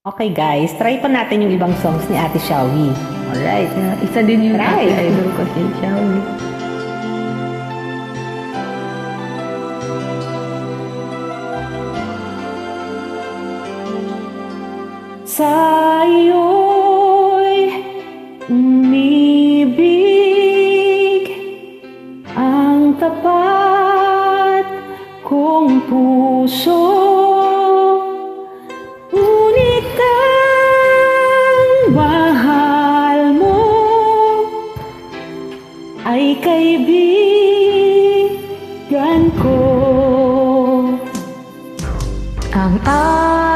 Okay guys, try pa natin yung ibang songs ni Ate Shawi. Alright. Isa din yung Try. idol ko si Shawi. Sa iyo'y umibig ang tapat kong puso. Ngunit ang mahal mo ay kaibigan ko. Ang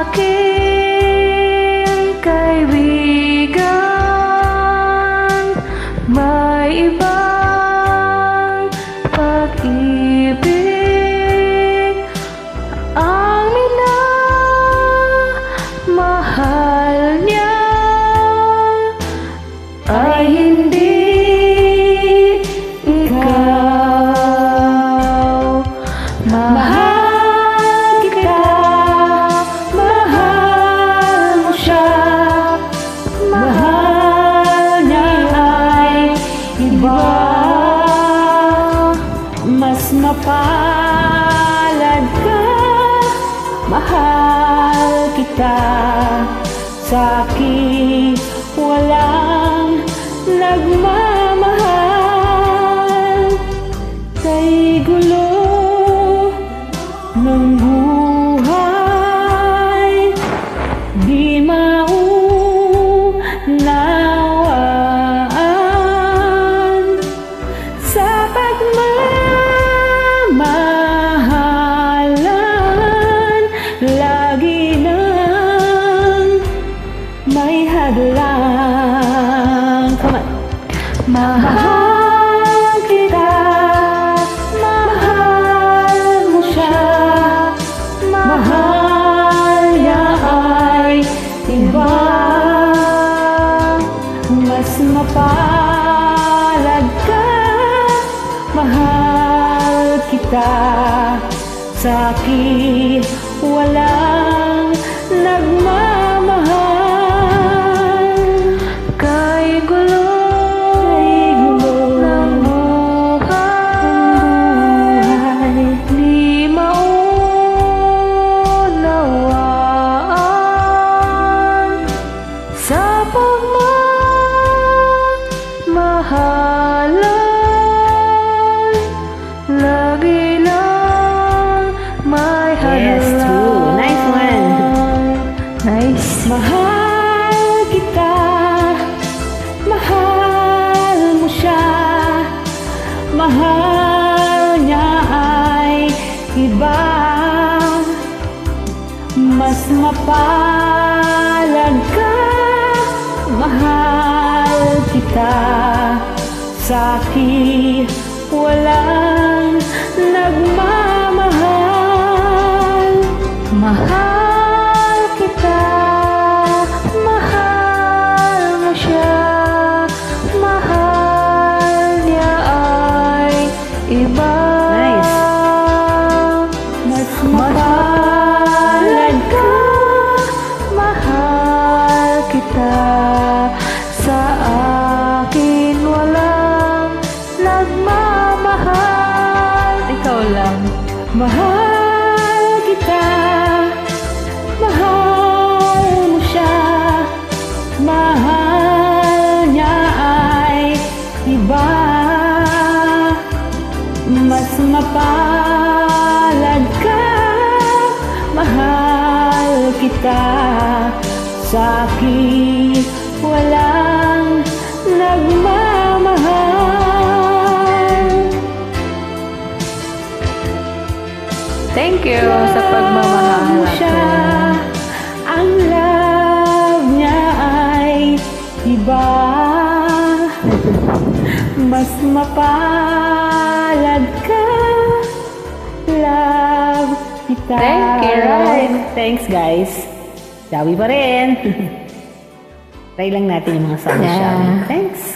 aking kaibigan may ibang pag-ibig. Ang minamahal niya ay hindi ikaw. Mahal kita, mahal mo siya, mahal niya ay iba. Mas mapalad ka, mahal kita. Sa'kin walang nagmamahal. Kay gulo ng buhay, di maunawaan. Sa pagmamahalan, lagi nang may hadlang. Come on. Mahal kita, mahal mo siya, mahal niya ay iba. Mas mapalad ka, mahal kita. Sa'kin walang nagmamahal. Kay gulo ng buhay, di maunawaan. Sa pagmamahalan, lagi lang may Yes, hadlang. true. Nice one. Nice. Mahal kita, mahal mo siya, mahal niya ay iba. Mas mapalad ka, mahal kita. Sa'kin walang nagmamahal. Mahal kita, mahal mo siya, mahal niya ay iba. Nice. Mas mapalad ka, mahal kita. Sa akin walang nagmamahal. Ikaw lang. mahal kita, mahal mo siya, mahal niya ay iba. Mas mapalad ka, mahal kita. Sa'kin walang nagmamahal. Thank you sa pagmamahal Siya, natin. ang love niya ay iba. Mas mapalad ka, love kita. Thank you. Alright. Thanks guys. Shawi pa rin. Try lang natin yung mga songs Yeah. Shawi. Thanks.